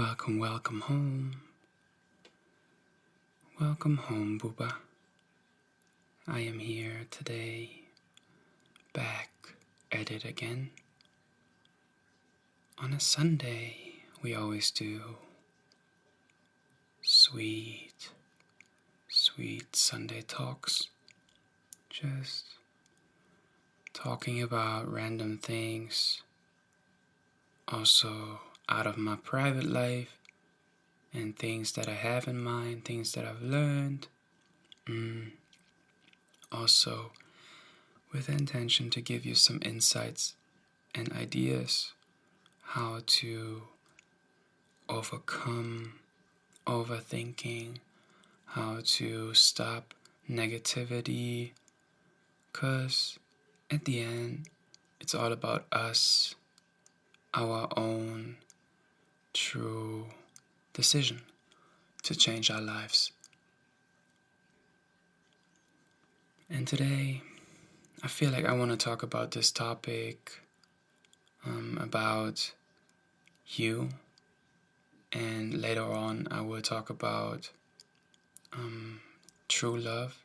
Welcome home. Welcome home, bubba. I am here today, back at it again. On a Sunday, we always do sweet Sunday talks. Just talking about random things, also out of my private life, and things that I have in mind, things that I've learned. Also, with the intention to give you some insights and ideas how to overcome overthinking, how to stop negativity, because at the end, it's all about us, our own true decision to change our lives. And today, I feel like I want to talk about this topic, about you, and later on I will talk about true love,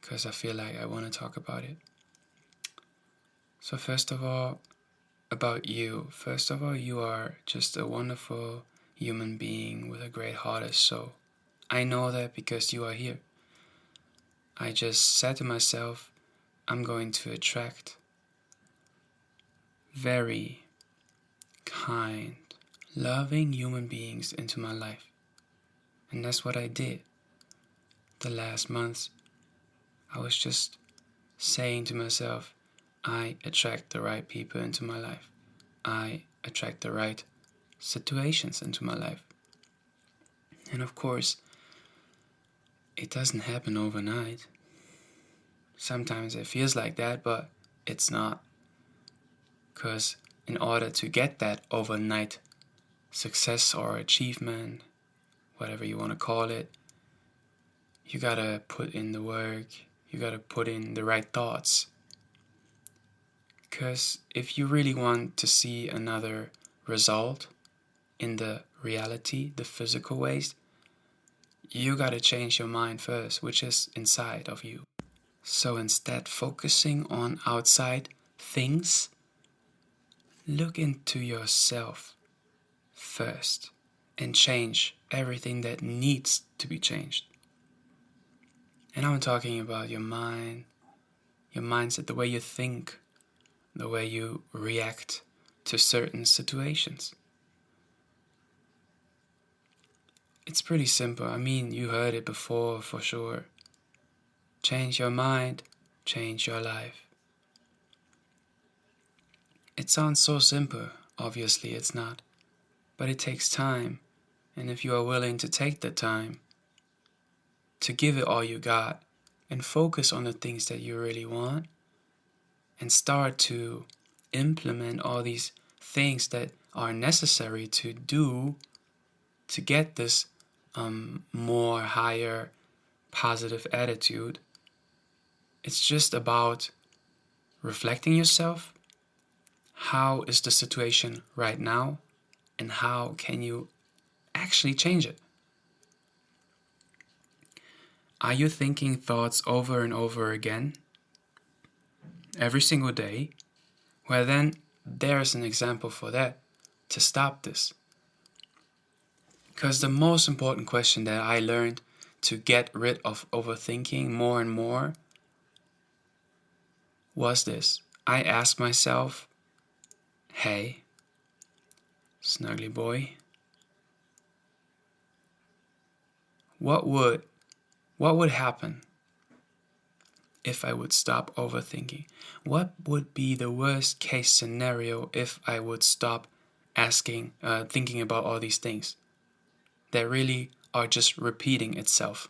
because I feel like I want to talk about it. So first of all, about you. First of all, you are just a wonderful human being with a great heart and soul. I know that because you are here. I just said to myself, I'm going to attract very kind, loving human beings into my life. And that's what I did. The last months, I was just saying to myself, I attract the right people into my life. I attract the right situations into my life. And of course, it doesn't happen overnight. Sometimes it feels like that, but it's not. Because in order to get that overnight success or achievement, whatever you want to call it, you gotta put in the work, you gotta put in the right thoughts. Because if you really want to see another result in the reality, the physical ways, you gotta change your mind first, which is inside of you. So instead focusing on outside things, look into yourself first and change everything that needs to be changed. And I'm talking about your mind, your mindset, the way you think, the way you react to certain situations. It's pretty simple. I mean, you heard it before for sure. Change your mind, change your life. It sounds so simple. Obviously it's not. But it takes time. And if you are willing to take the time to give it all you got and focus on the things that you really want and start to implement all these things that are necessary to do to get this more higher positive attitude, it's just about reflecting yourself. How is the situation right now, and how can you actually change it? Are you thinking thoughts over and over again every single day? Well, then there's an example for that to stop this. Because the most important question that I learned to get rid of overthinking more and more was this. I asked myself, hey, snuggly boy, what would happen if I would stop overthinking? What would be the worst case scenario if I would stop thinking about all these things that really are just repeating itself?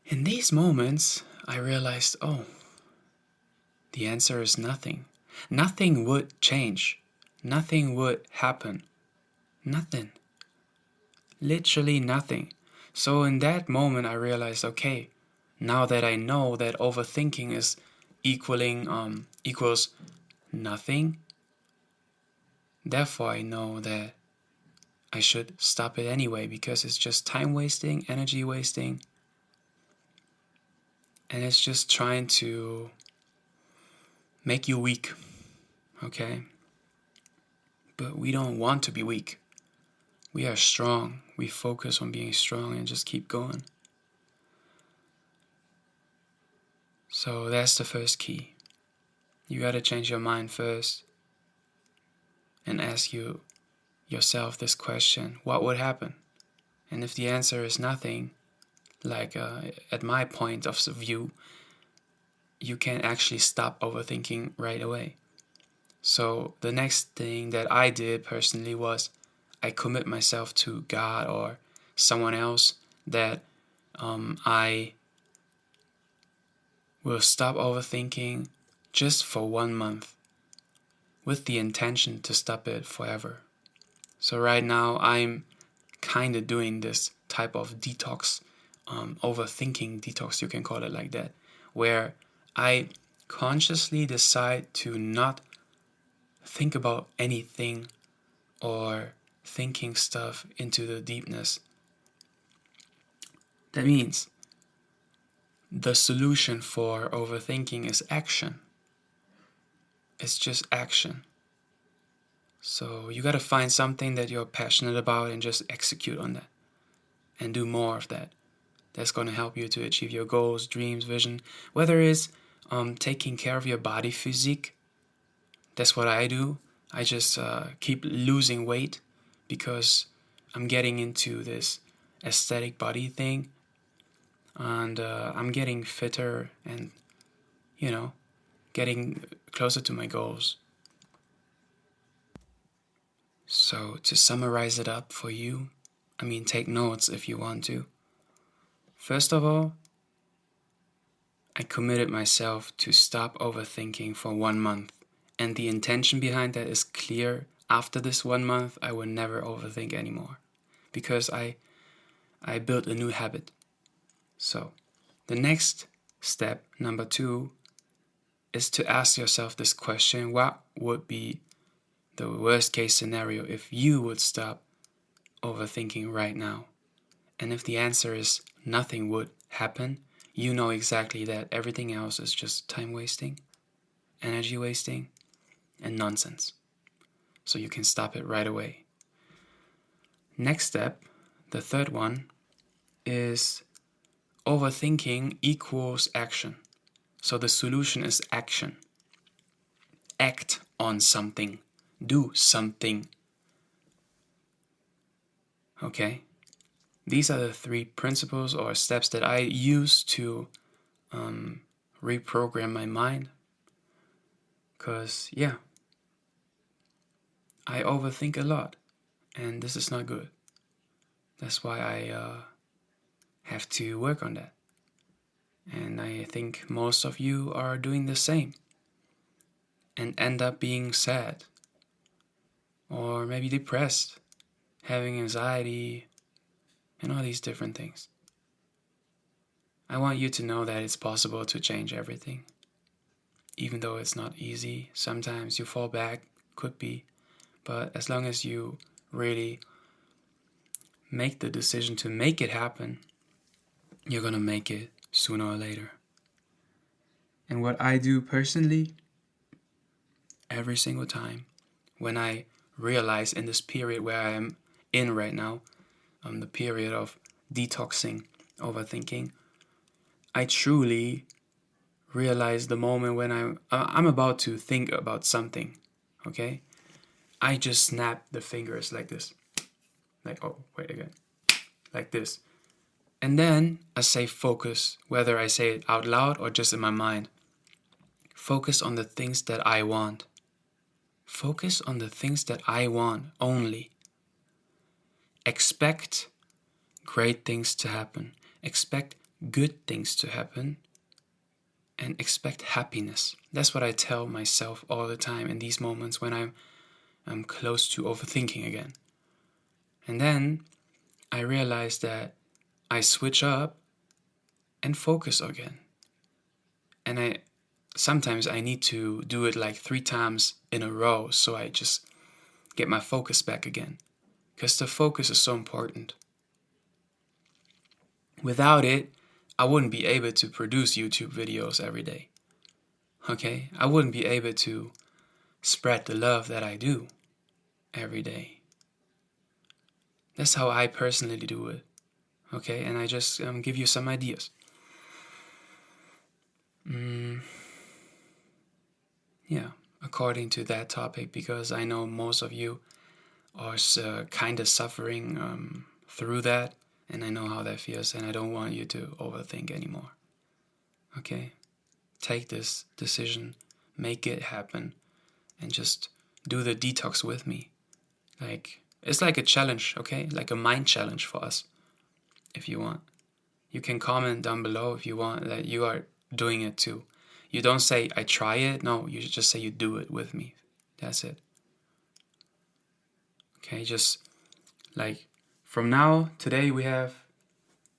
In these moments, I realized, the answer is nothing. Nothing would change. Nothing would happen. Nothing. Literally nothing. So in that moment, I realized, okay, now that I know that overthinking is equals nothing, Therefore, I know that I should stop it anyway, because it's just time wasting, energy wasting, and it's just trying to make you weak, okay? But we don't want to be weak. We are strong. We focus on being strong and just keep going. So that's the first key. You gotta change your mind first and ask yourself this question: what would happen? And if the answer is nothing, like at my point of view, you can actually stop overthinking right away. So the next thing that I did personally was I commit myself to God or someone else that I will stop overthinking just for 1 month with the intention to stop it forever. So right now I'm kind of doing this type of detox, overthinking detox, you can call it like that, where I consciously decide to not think about anything or thinking stuff into the deepness. That means the solution for overthinking is action. It's just action. So you gotta find something that you're passionate about and just execute on that and do more of that. That's gonna help you to achieve your goals, dreams, vision. Whether it's taking care of your body physique, that's what I do. I just keep losing weight because I'm getting into this aesthetic body thing, and I'm getting fitter and, getting closer to my goals. So to summarize it up for you, take notes if you want to. First of all, I committed myself to stop overthinking for 1 month. And the intention behind that is clear. After this 1 month, I will never overthink anymore, because I built a new habit. So the next step, number 2, is to ask yourself this question: what would be the worst case scenario if you would stop overthinking right now? And if the answer is nothing would happen, you know exactly that everything else is just time wasting, energy wasting, and nonsense. So you can stop it right away. Next step, the third one, is overthinking equals action. So the solution is action. Act on something. Do something. Okay? These are the 3 principles or steps that I use to reprogram my mind. Because, I overthink a lot, and this is not good. That's why I have to work on that. And I think most of you are doing the same and end up being sad or maybe depressed, having anxiety, and all these different things. I want you to know that it's possible to change everything. Even though it's not easy, sometimes you fall back, could be, but as long as you really make the decision to make it happen, you're gonna make it sooner or later. And what I do personally, every single time, when I realize in this period where I am in right now, the period of detoxing, overthinking, I truly realize the moment when I'm about to think about something, okay? I just snap the fingers like this. Like this. And then I say focus, whether I say it out loud or just in my mind. Focus on the things that I want. Focus on the things that I want only. Expect great things to happen. Expect good things to happen. And expect happiness. That's what I tell myself all the time in these moments when I'm close to overthinking again. And then I realize that I switch up and focus again. And sometimes I need to do it like 3 times in a row, so I just get my focus back again. Because the focus is so important. Without it, I wouldn't be able to produce YouTube videos every day. Okay? I wouldn't be able to spread the love that I do every day. That's how I personally do it. Okay? And I just give you some ideas. Yeah, according to that topic, because I know most of you are kind of suffering through that, and I know how that feels, and I don't want you to overthink anymore. Okay? Take this decision, make it happen, and just do the detox with me. It's like a challenge, okay? Like a mind challenge for us, if you want. You can comment down below if you want that you are doing it too. You don't say, I try it. No, you just say you do it with me. That's it. Okay, just like from now, today we have,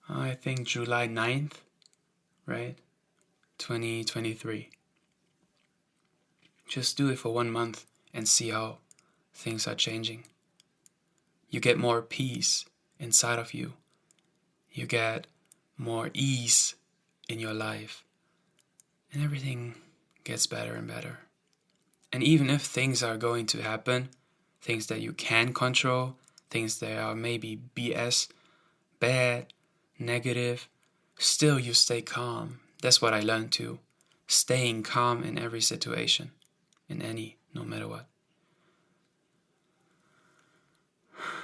I think, July 9th, right? 2023. Just do it for 1 month and see how things are changing. You get more peace inside of you. You get more ease in your life. And everything gets better and better. And even if things are going to happen, things that you can control, things that are maybe BS, bad, negative, still you stay calm. That's what I learned too. Staying calm in every situation, no matter what.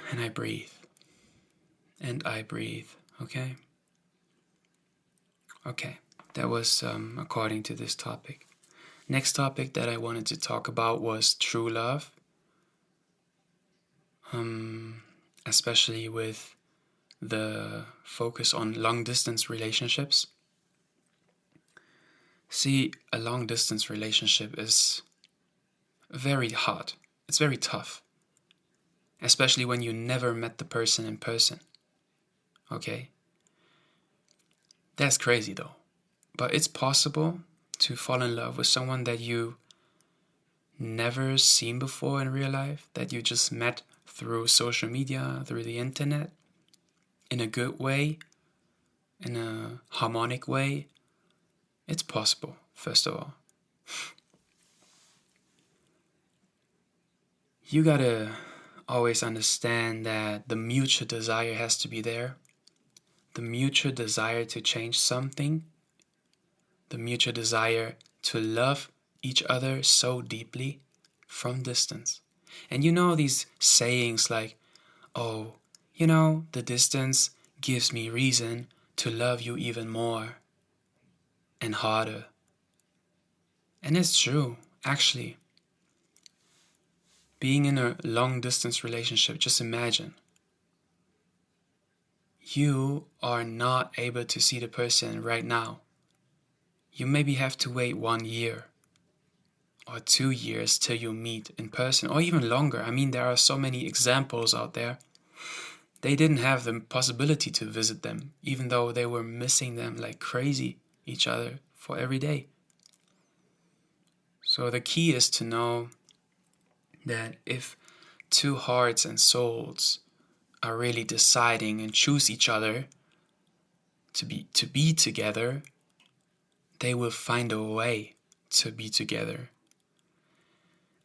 And I breathe. And I breathe, okay? Okay, that was according to this topic. Next topic that I wanted to talk about was true love. Especially with the focus on long-distance relationships. See, a long-distance relationship is very hard. It's very tough. Especially when you never met the person in person. Okay? That's crazy though. But it's possible to fall in love with someone that you never seen before in real life, that you just met through social media, through the internet, in a good way, in a harmonic way. It's possible, first of all. You gotta always understand that the mutual desire has to be there. The mutual desire to change something. The mutual desire to love each other so deeply from distance. And you know these sayings like, oh, the distance gives me reason to love you even more and harder. And it's true, actually. Being in a long-distance relationship, just imagine. You are not able to see the person right now. You maybe have to wait 1 year or 2 years till you meet in person, or even longer. I mean, there are so many examples out there. They didn't have the possibility to visit them, even though they were missing them like crazy, each other, for every day. So the key is to know that if two hearts and souls are really deciding and choose each other to be together, they will find a way to be together.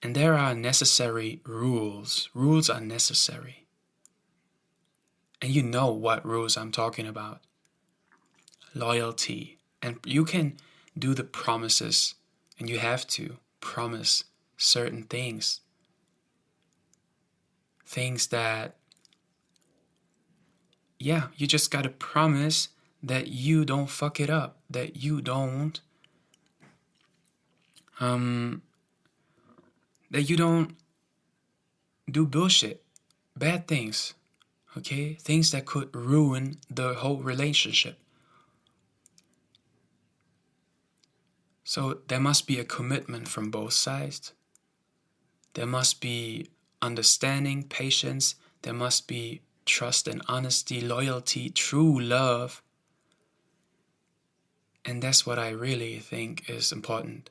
And there are necessary rules. Rules are necessary. And you know what rules I'm talking about. Loyalty. And you can do the promises, and you have to promise certain things. Things that, you just gotta promise that you don't fuck it up. That you don't do bullshit, bad things, okay? Things that could ruin the whole relationship. So there must be a commitment from both sides. There must be understanding, patience. There must be trust and honesty, loyalty, true love. And that's what I really think is important,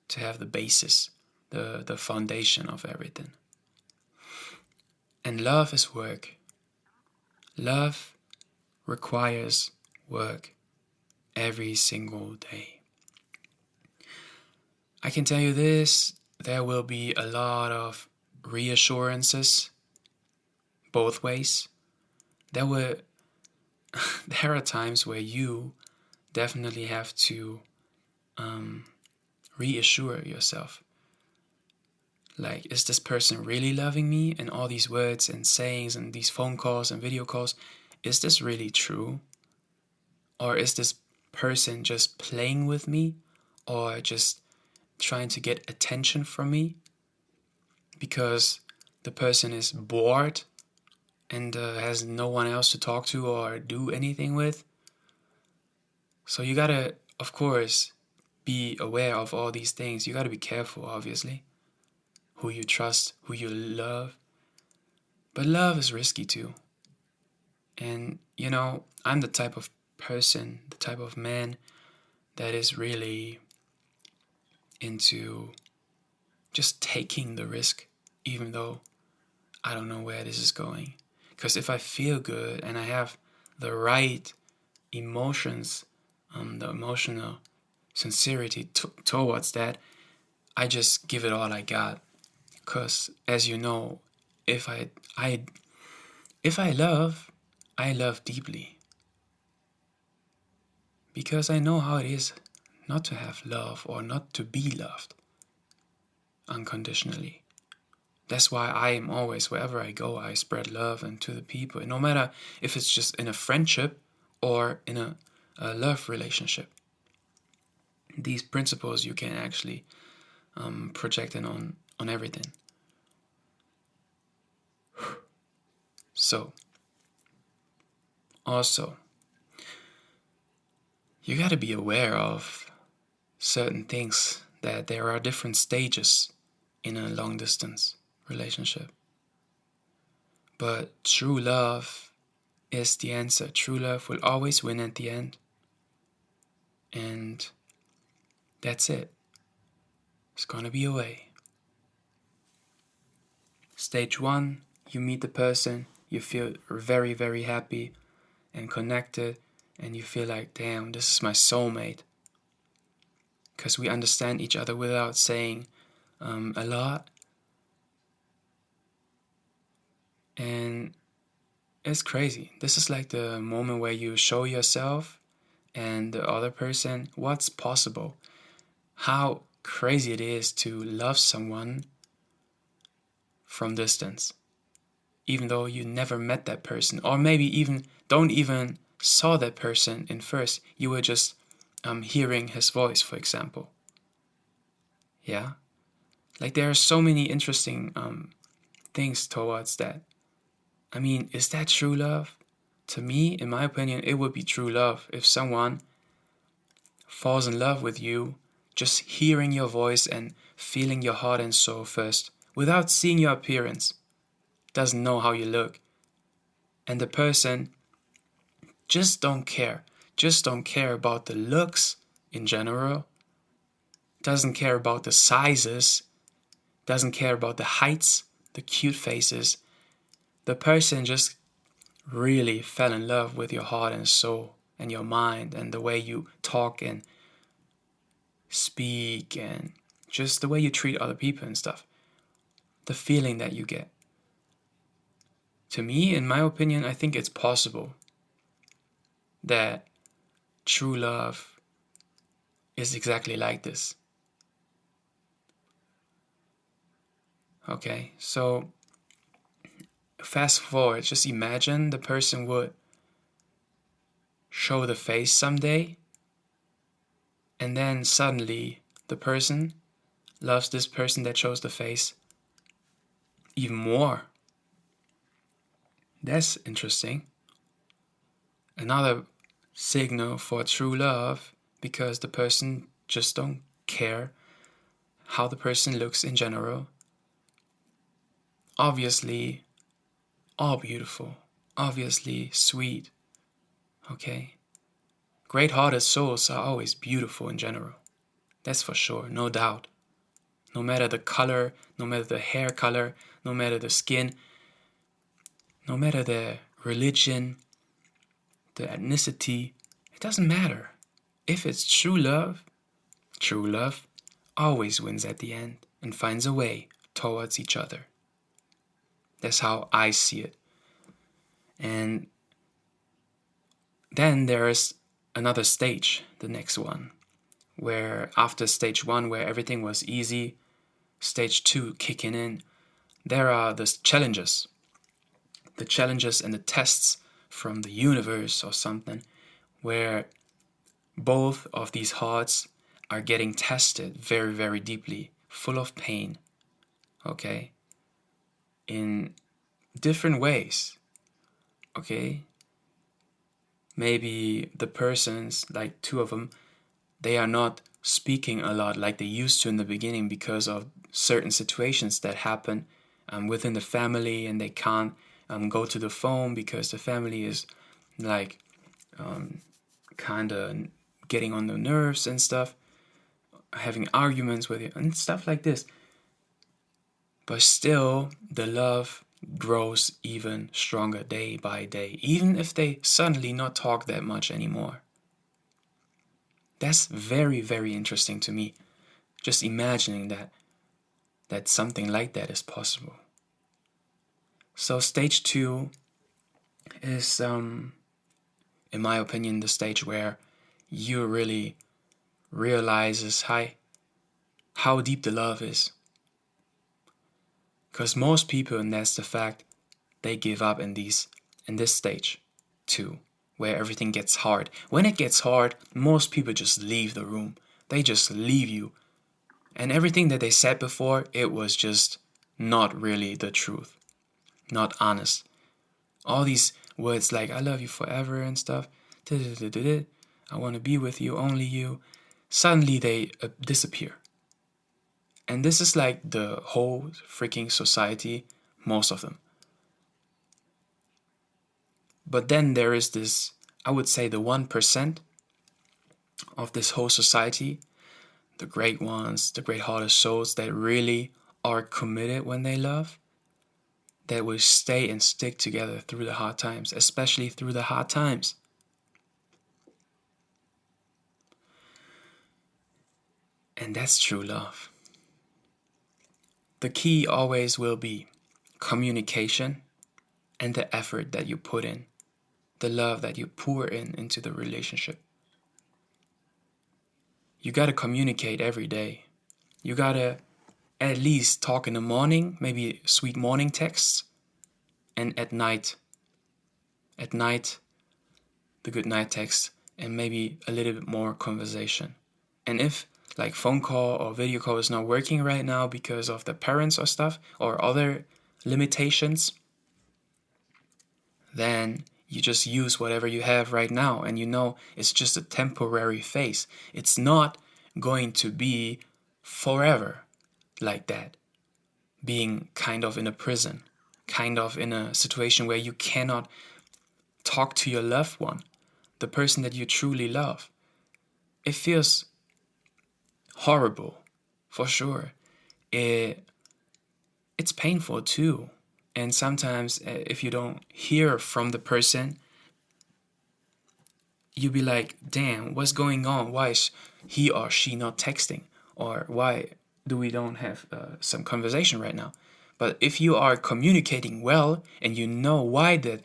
to have the basis, the foundation of everything. And love is work. Love requires work every single day. I can tell you this, there will be a lot of reassurances both ways. There are times where you definitely have to reassure yourself. Like, is this person really loving me? And all these words and sayings and these phone calls and video calls, is this really true? Or is this person just playing with me? Or just trying to get attention from me? Because the person is bored and has no one else to talk to or do anything with. So you gotta, of course, be aware of all these things. You gotta be careful, obviously. Who you trust, who you love. But love is risky too. And, I'm the type of person, the type of man that is really into just taking the risk, even though I don't know where this is going. Because if I feel good and I have the right emotions, the emotional sincerity towards that, I just give it all I got. Because, as you know, if I love, I love deeply. Because I know how it is not to have love or not to be loved unconditionally. That's why I am always, wherever I go, I spread love and to the people. And no matter if it's just in a friendship or in a love relationship. These principles you can actually project in on everything. So, also, you got to be aware of certain things, that there are different stages in a long distance relationship. But true love is the answer. True love will always win at the end. And that's it. It's gonna be a way. Stage 1, you meet the person, you feel very, very happy and connected, and you feel like, damn, this is my soulmate. Because we understand each other without saying a lot. And it's crazy. This is like the moment where you show yourself and the other person what's possible. How crazy it is to love someone from distance. Even though you never met that person. Or maybe even don't even saw that person in first. You were just hearing his voice, for example. Yeah? Like, there are so many interesting things towards that. I mean, is that true love? To me, in my opinion, it would be true love if someone falls in love with you just hearing your voice and feeling your heart and soul first, without seeing your appearance, doesn't know how you look. And the person just don't care about the looks in general, doesn't care about the sizes, doesn't care about the heights, the cute faces. The person just really fell in love with your heart and soul and your mind and the way you talk and speak and just the way you treat other people and stuff. The feeling that you get. To me, in my opinion, I think it's possible that true love is exactly like this. Okay, so fast forward, just imagine the person would show the face someday, and then suddenly the person loves this person that shows the face even more. That's interesting. Another signal for true love, because the person just don't care how the person looks in general. Obviously, all beautiful. Obviously, sweet. Okay? Great-hearted souls are always beautiful in general. That's for sure, no doubt. No matter the color, no matter the hair color, no matter the skin, no matter their religion, the ethnicity, it doesn't matter. If it's true love always wins at the end and finds a way towards each other. That's how I see it. And then there's another stage, the next one, where after stage 1, where everything was easy, stage 2 kicking in, there are the challenges and the tests from the universe or something, where both of these hearts are getting tested very, very deeply, full of pain, okay, in different ways, okay. Maybe the persons, like 2 of them, they are not speaking a lot like they used to in the beginning because of certain situations that happen within the family, and they can't go to the phone because the family is like kind of getting on the nerves and stuff, having arguments with you and stuff like this. But still, the love grows even stronger day by day, even if they suddenly not talk that much anymore. That's very, very interesting to me, just imagining that something like that is possible. So stage 2 is, in my opinion, the stage where you really realizes how deep the love is. Because most people, and that's the fact, they give up in this stage 2, where everything gets hard. When it gets hard, most people just leave the room. They just leave you. And everything that they said before, it was just not really the truth. Not honest. All these words like, I love you forever and stuff. I want to be with you, only you. Suddenly they disappear. And this is like the whole freaking society, most of them. But then there is this, I would say the 1% of this whole society, the great ones, the great-hearted souls that really are committed when they love, that will stay and stick together through the hard times, especially through the hard times. And that's true love. The key always will be communication and the effort that you put in, the love that you pour into the relationship. You gotta communicate every day. You gotta at least talk in the morning, maybe sweet morning texts, and at night, the good night text, and maybe a little bit more conversation. And if like phone call or video call is not working right now because of the parents or stuff or other limitations, then you just use whatever you have right now, and you know it's just a temporary phase. It's not going to be forever like that, being kind of in a prison, kind of in a situation where you cannot talk to your loved one, the person that you truly love. It feels horrible, for sure. It's painful too. And sometimes if you don't hear from the person, you be like, damn, what's going on? Why is he or she not texting? Or why do we don't have some conversation right now? But if you are communicating well and you know why that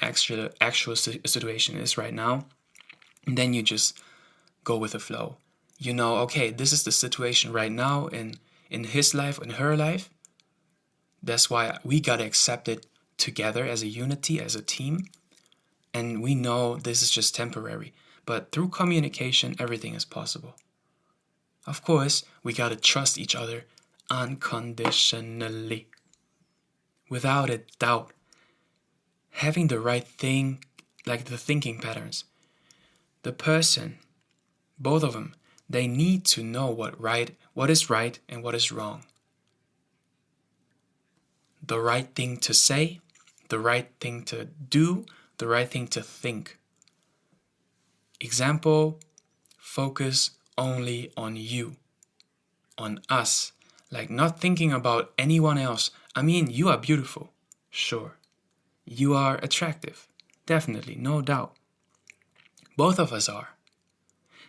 actual situation is right now, then you just go with the flow. You know, okay, this is the situation right now in his life, in her life. That's why we gotta accept it together as a unity, as a team. And we know this is just temporary. But through communication, everything is possible. Of course, we gotta trust each other unconditionally. Without a doubt. Having the right thing, like the thinking patterns. The person, both of them, they need to know what is right and what is wrong. The right thing to say, the right thing to do, the right thing to think. Example, focus only on you, on us, like not thinking about anyone else. I mean, you are beautiful, sure. you are attractive. Definitely, no doubt. Both of us are.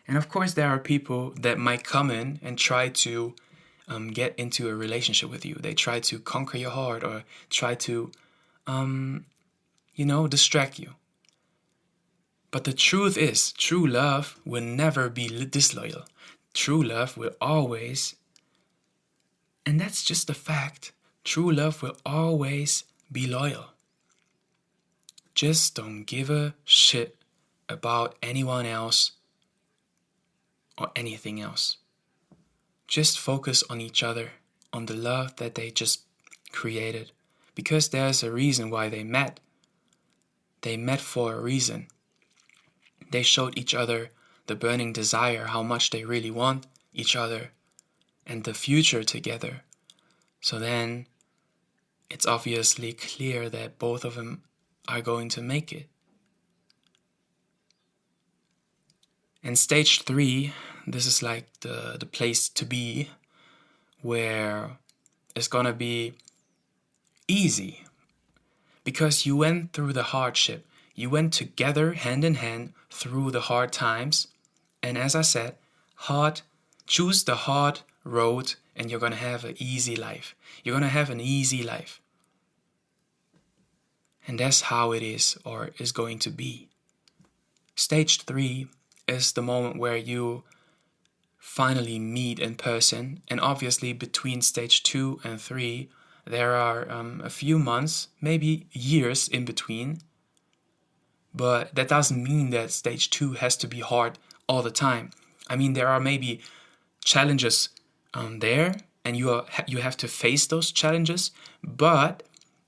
And of course, there are people that might come in and try to get into a relationship with you. They try to conquer your heart or try to, distract you. But the truth is, true love will never be disloyal. True love will always, and that's just a fact, true love will always be loyal. Just don't give a shit about anyone else or anything else. Just focus on each other, on the love that they just created. Because there's a reason why they met. They met for a reason. They showed each other the burning desire, how much they really want each other and the future together. So then it's obviously clear that both of them are going to make it. And stage 3, this is like the place to be, where it's gonna be easy. Because you went through the hardship. You went together, hand in hand, through the hard times. And as I said, choose the hard road and you're gonna have an easy life. You're gonna have an easy life. And that's how it is, or is going to be. Stage 3 is the moment where you finally meet in person. And obviously between stage 2 and 3, there are a few months, maybe years in between. But that doesn't mean that stage 2 has to be hard all the time. I mean, there are maybe challenges there, and you have to face those challenges, but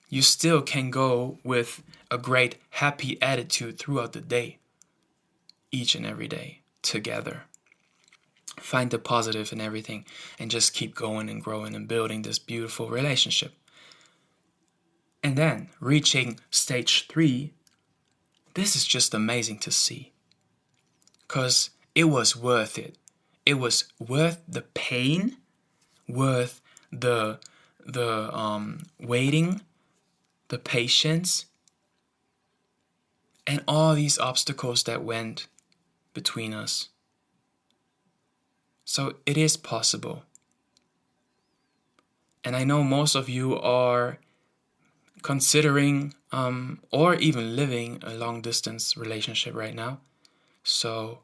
you still can go with a great happy attitude throughout the day, each and every day, together. Find the positive in everything and just keep going and growing and building this beautiful relationship. And then reaching stage 3, this is just amazing to see. Because it was worth it. It was worth the pain, worth the waiting, the patience, and all these obstacles that went between us. So it is possible. And I know most of you are considering or even living a long distance relationship right now. So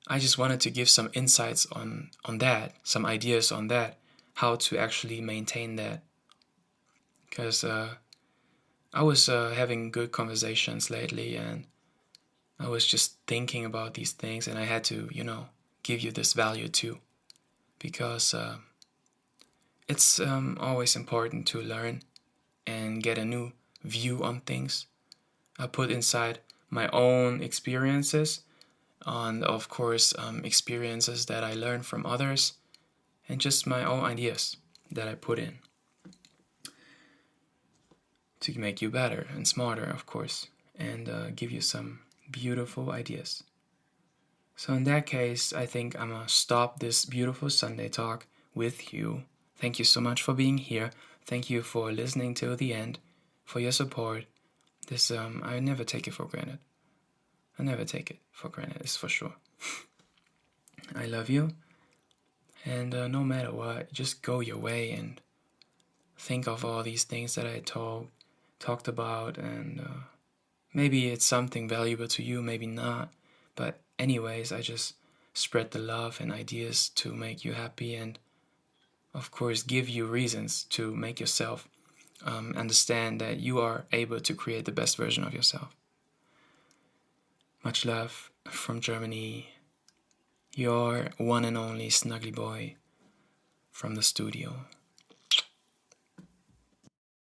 I just wanted to give some insights on that, some ideas on that, how to actually maintain that. Because I was having good conversations lately, and I was just thinking about these things, and I had to, give you this value too. Because it's always important to learn and get a new view on things. I put inside my own experiences, and of course experiences that I learned from others, and just my own ideas that I put in to make you better and smarter, of course, and give you some beautiful ideas. So in that case, I think I'm gonna stop this beautiful Sunday talk with you. Thank you so much for being here. Thank you for listening till the end, for your support. This I never take it for granted. I never take it for granted, it's for sure. I love you, and no matter what, just go your way and think of all these things that I talked about, and maybe it's something valuable to you, maybe not. But anyways, I just spread the love and ideas to make you happy, and of course give you reasons to make yourself understand that you are able to create the best version of yourself. Much love from Germany, your one and only Snuggly Boy from the studio.